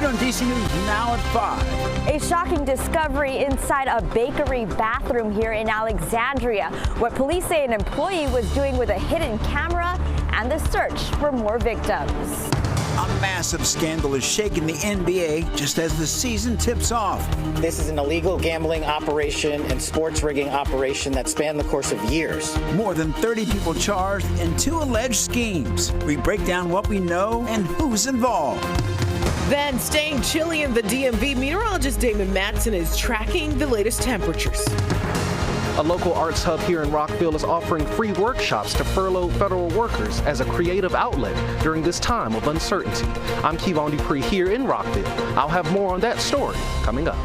right on DC News Now at 5. A shocking discovery inside a bakery bathroom here in Alexandria. What police say an employee was doing with a hidden camera, and the search for more victims. A massive scandal is shaking the NBA just as the season tips off. This is an illegal gambling operation and sports rigging operation that spanned the course of years. More than 30 people charged in 2 alleged schemes. We break down what we know and who's involved. Then, staying chilly in the DMV, meteorologist Damon Matson is tracking the latest temperatures. A local arts hub here in Rockville is offering free workshops to furloughed federal workers as a creative outlet during this time of uncertainty. I'm Kevon Dupree here in Rockville. I'll have more on that story coming up.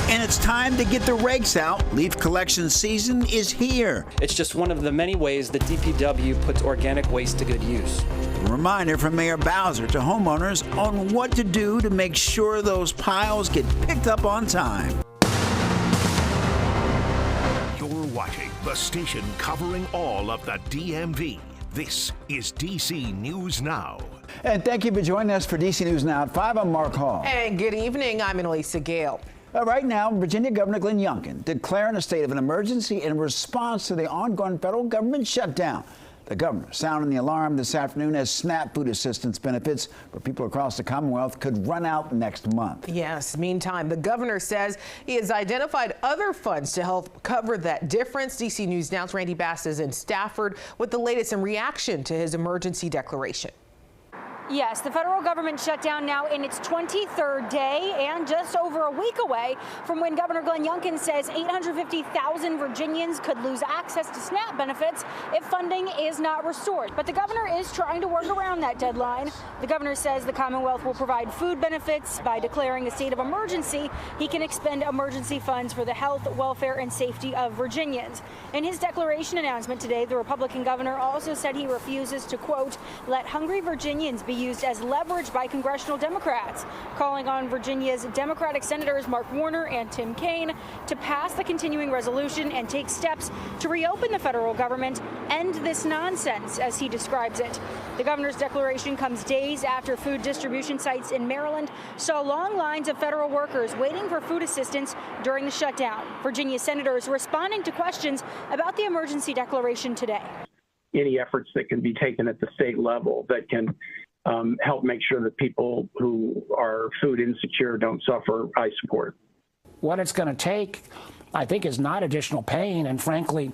And it's time to get the rakes out. Leaf collection season is here. It's just one of the many ways the DPW puts organic waste to good use. A reminder from Mayor Bowser to homeowners on what to do to make sure those piles get picked up on time. Watching the station covering all of the DMV. This is DC News Now. And thank you for joining us for DC News Now at 5. I'm Mark Hall. And good evening. I'm Annalisa Gale. Right now, Virginia Governor Glenn Youngkin declaring a state of an emergency in response to the ongoing federal government shutdown. The governor sounding the alarm this afternoon as SNAP food assistance benefits for people across the Commonwealth could run out next month. Yes. Meantime, the governor says he has identified other funds to help cover that difference. DC News Now's Randy Bass is in Stafford with the latest in reaction to his emergency declaration. Yes, the federal government shut down now in its 23rd day and just over a week away from when Governor Glenn Youngkin says 850,000 Virginians could lose access to SNAP benefits if funding is not restored. But the governor is trying to work around that deadline. The governor says the Commonwealth will provide food benefits. By declaring a state of emergency, he can expend emergency funds for the health, welfare, and safety of Virginians. In his declaration announcement today, the Republican governor also said he refuses to, quote, let hungry Virginians be used as leverage by congressional Democrats, calling on Virginia's Democratic Senators Mark Warner and Tim Kaine to pass the continuing resolution and take steps to reopen the federal government, end this nonsense, as he describes it. The governor's declaration comes days after food distribution sites in Maryland saw long lines of federal workers waiting for food assistance during the shutdown. Virginia senators responding to questions about the emergency declaration today. Any efforts that can be taken at the state level that can help make sure that people who are food insecure don't suffer, I support. What it's going to take, I think, is not additional pain, and frankly,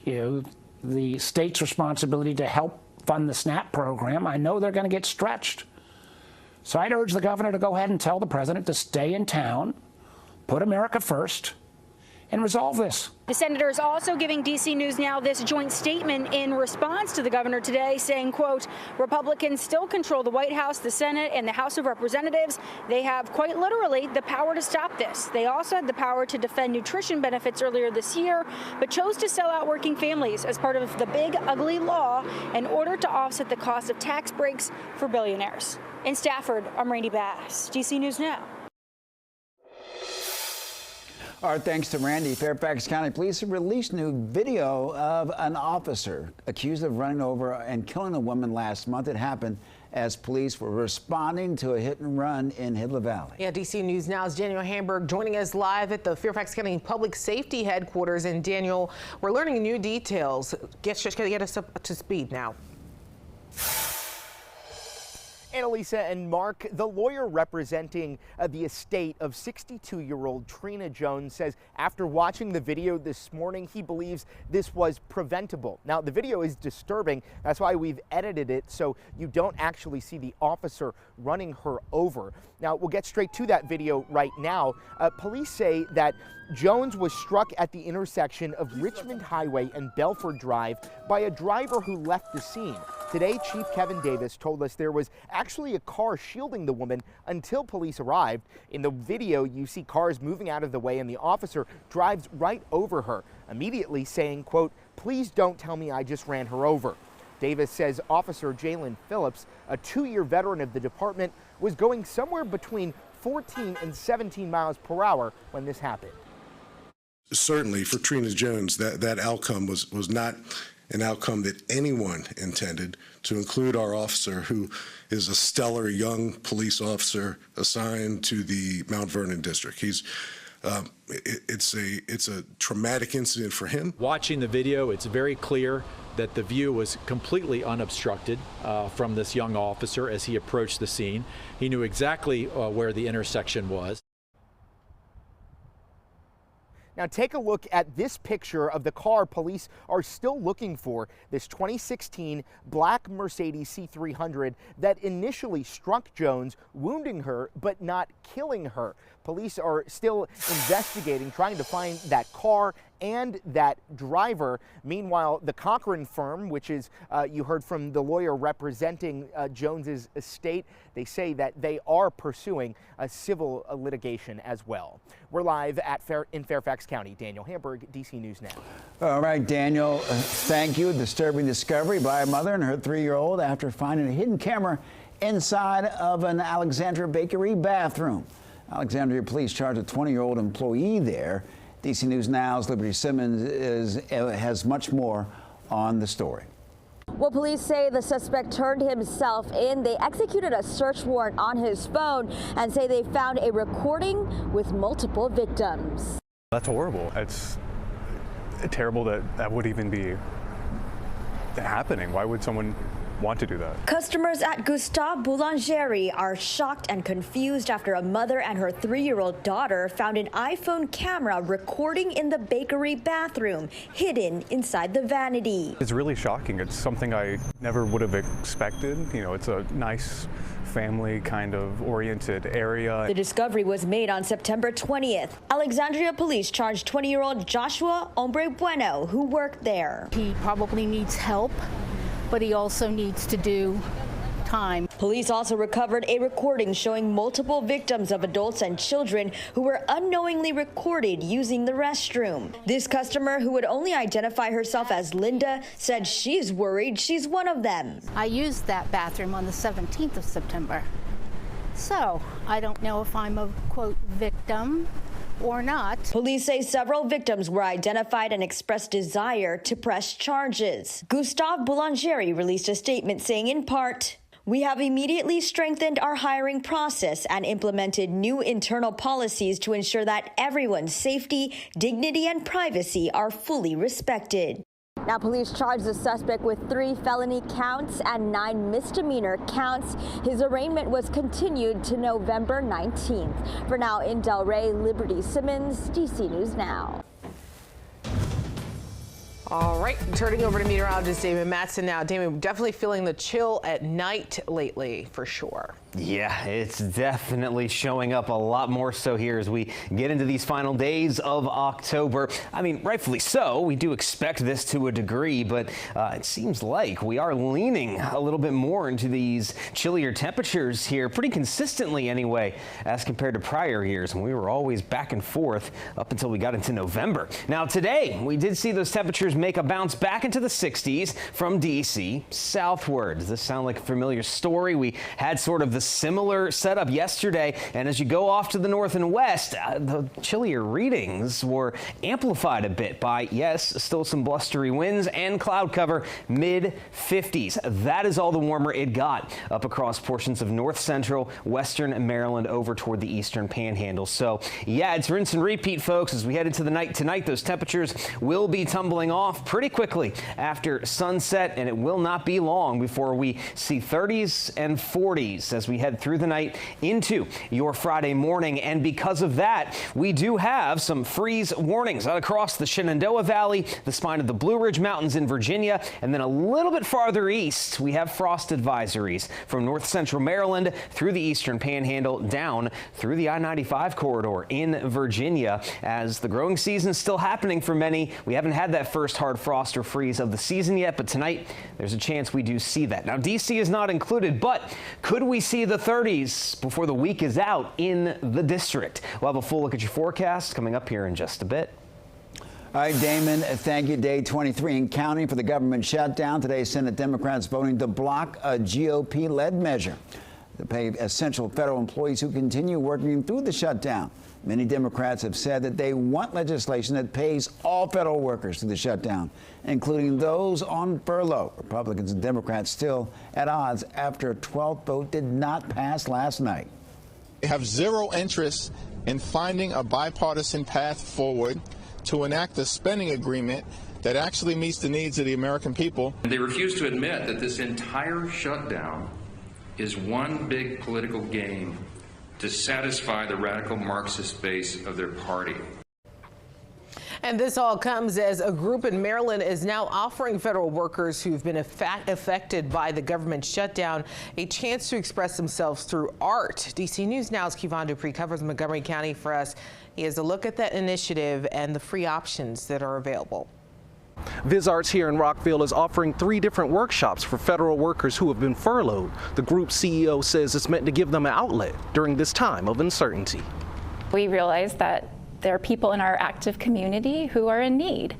the state's responsibility to help fund the SNAP program. I know they're going to get stretched. So I'd urge the governor to go ahead and tell the president to stay in town, put America first, and resolve this. The senators also giving DC News Now this joint statement in response to the governor today, saying, quote, Republicans still control the White House, the Senate, and the House of Representatives. They have quite literally the power to stop this. They also had the power to defend nutrition benefits earlier this year, but chose to sell out working families as part of the big, ugly law in order to offset the cost of tax breaks for billionaires. In Stafford, I'm Randy Bass, DC News Now. Our thanks to Randy. Fairfax County Police have released new video of an officer accused of running over and killing a woman last month. It happened as police were responding to a hit and run in Hidla Valley. Yeah, DC News Now's Daniel Hamburg joining us live at the Fairfax County Public Safety Headquarters. And Daniel, we're learning new details. Get us up to speed now. Annalisa and Mark, the lawyer representing the estate of 62-year-old Trina Jones says after watching the video this morning, he believes this was preventable. Now, the video is disturbing. That's why we've edited it so you don't actually see the officer running her over. Now, we'll get straight to that video right now. Police say that Jones was struck at the intersection of Richmond Highway and Belford Drive by a driver who left the scene. Today, Chief Kevin Davis told us there was actually a car shielding the woman until police arrived. In the video, you see cars moving out of the way and the officer drives right over her, immediately saying, quote, please don't tell me I just ran her over. Davis says Officer Jalen Phillips, a 2-year veteran of the department, was going somewhere between 14 and 17 miles per hour when this happened. Certainly for Trina Jones, that outcome was not an outcome that anyone intended, to include our officer, who is a stellar young police officer assigned to the Mount Vernon district. It's a traumatic incident for him. Watching the video, it's very clear that the view was completely unobstructed from this young officer as he approached the scene. He knew exactly where the intersection was. Now take a look at this picture of the car police are still looking for, this 2016 black Mercedes C300 that initially struck Jones, wounding her but not killing her. Police are still investigating, trying to find that car and that driver. Meanwhile, the Cochran firm, which is, you heard from the lawyer representing Jones's estate, they say that they are pursuing a civil litigation as well. We're live in Fairfax County. Daniel Hamburg, DC News Now. All right, Daniel, thank you. Disturbing discovery by a mother and her 3-year-old after finding a hidden camera inside of an Alexandria bakery bathroom. Alexandria police charged a 20-year-old employee there. DC News Now's Liberty Simmons has much more on the story. Well, police say the suspect turned himself in. They executed a search warrant on his phone and say they found a recording with multiple victims. That's horrible. It's terrible that that would even be happening. Why would someone want to do that? Customers at Gustave Boulangerie are shocked and confused after a mother and her 3-year-old daughter found an iPhone camera recording in the bakery bathroom, hidden inside the vanity. It's really shocking. It's something I never would have expected. You know, it's a nice family kind of oriented area. The discovery was made on September 20th. Alexandria police charged 20-year-old Joshua Hombre Bueno, who worked there. He probably needs help, but he also needs to do time. Police also recovered a recording showing multiple victims of adults and children who were unknowingly recorded using the restroom. This customer, who would only identify herself as Linda, said she's worried she's one of them. I used that bathroom on the 17th of September. So I don't know if I'm a, quote, victim or not. Police say several victims were identified and expressed desire to press charges. Gustave Boulangerie released a statement saying, in part, "We have immediately strengthened our hiring process and implemented new internal policies to ensure that everyone's safety, dignity, and privacy are fully respected." Now, police charge the suspect with 3 felony counts and 9 misdemeanor counts. His arraignment was continued to November 19th. For now, in Delray, Liberty Simmons, DC News Now. All right, turning over to meteorologist Damon Matson now. Damon, definitely feeling the chill at night lately, for sure. Yeah, it's definitely showing up a lot more so here as we get into these final days of October. I mean, rightfully so. We do expect this to a degree, but it seems like we are leaning a little bit more into these chillier temperatures here pretty consistently anyway, as compared to prior years when we were always back and forth up until we got into November. Now today, we did see those temperatures make a bounce back into the 60s from DC southward. Does this sound like a familiar story? We had sort of the similar setup yesterday, and as you go off to the north and west, the chillier readings were amplified a bit by, yes, still some blustery winds and cloud cover, mid-50s. That is all the warmer it got up across portions of north central, western Maryland over toward the eastern panhandle. So yeah, it's rinse and repeat, folks. As we head into the night tonight, those temperatures will be tumbling off pretty quickly after sunset, and it will not be long before we see 30s and 40s as we head through the night into your Friday morning. And because of that, we do have some freeze warnings out across the Shenandoah Valley, the spine of the Blue Ridge Mountains in Virginia, and then a little bit farther east, we have frost advisories from north central Maryland through the eastern panhandle down through the I-95 corridor in Virginia. As the growing season is still happening for many, we haven't had that first hard frost or freeze of the season yet, but tonight there's a chance we do see that. Now, DC is not included, but could we see the 30s before the week is out in the district? We'll have a full look at your forecast coming up here in just a bit. All right, Damon, thank you. Day 23 and counting for the government shutdown. Today, Senate Democrats voting to block a GOP-led measure. to pay essential federal employees who continue working through the shutdown. Many Democrats have said that they want legislation that pays all federal workers through the shutdown, including those on furlough. Republicans and Democrats still at odds after a 12th vote did not pass last night. They have zero interest in finding a bipartisan path forward to enact a spending agreement that actually meets the needs of the American people. They refuse to admit that this entire shutdown is one big political game to satisfy the radical Marxist base of their party. And this all comes as a group in Maryland is now offering federal workers who've been affected by the government shutdown a chance to express themselves through art. DC News Now's Kevon Dupree covers Montgomery County for us. He has a look at that initiative and the free options that are available. Viz Arts here in Rockville is offering 3 different workshops for federal workers who have been furloughed. The group's CEO says it's meant to give them an outlet during this time of uncertainty. We realize that there are people in our active community who are in need,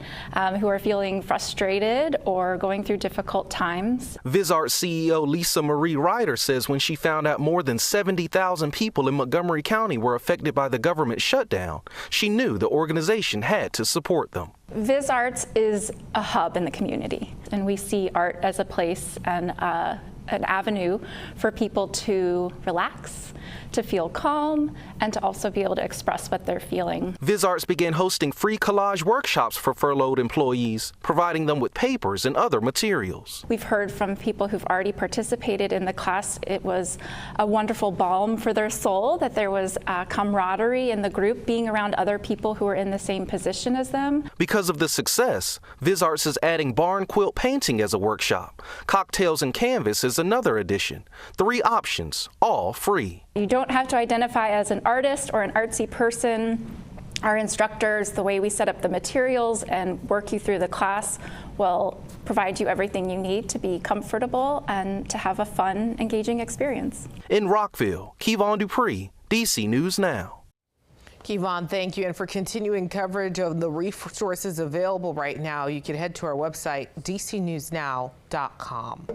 who are feeling frustrated or going through difficult times. Viz Arts CEO Lisa Marie Ryder says when she found out more than 70,000 people in Montgomery County were affected by the government shutdown, she knew the organization had to support them. Viz Arts is a hub in the community, and we see art as a place and an avenue for people to relax, to feel calm, and to also be able to express what they're feeling. Viz Arts began hosting free collage workshops for furloughed employees, providing them with papers and other materials. We've heard from people who've already participated in the class. It was a wonderful balm for their soul, that there was camaraderie in the group, being around other people who are in the same position as them. Because of the success, Viz Arts is adding barn quilt painting as a workshop. Cocktails and canvas is another addition. 3 options, all free. You don't have to identify as an artist or an artsy person. Our instructors, the way we set up the materials and work you through the class, will provide you everything you need to be comfortable and to have a fun, engaging experience. In Rockville, Kevon Dupree, DC News Now. Kevon, thank you. And for continuing coverage of the resources available right now, you can head to our website, dcnewsnow.com.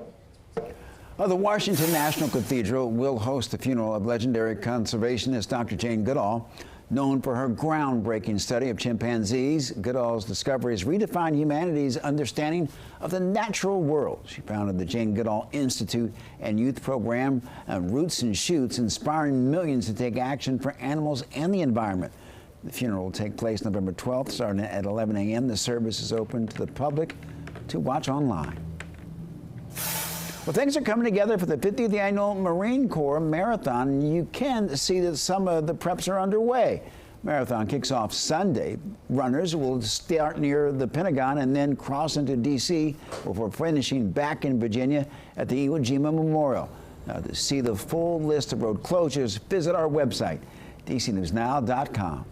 The Washington National Cathedral will host the funeral of legendary conservationist Dr. Jane Goodall. Known for her groundbreaking study of chimpanzees, Goodall's discoveries redefined humanity's understanding of the natural world. She founded the Jane Goodall Institute and youth program Roots and Shoots, inspiring millions to take action for animals and the environment. The funeral will take place November 12th, starting at 11 a.m. The service is open to the public to watch online. Well, things are coming together for the 50th annual Marine Corps Marathon. You can see that some of the preps are underway. Marathon kicks off Sunday. Runners will start near the Pentagon and then cross into D.C. before finishing back in Virginia at the Iwo Jima Memorial. Now, to see the full list of road closures, visit our website, dcnewsnow.com.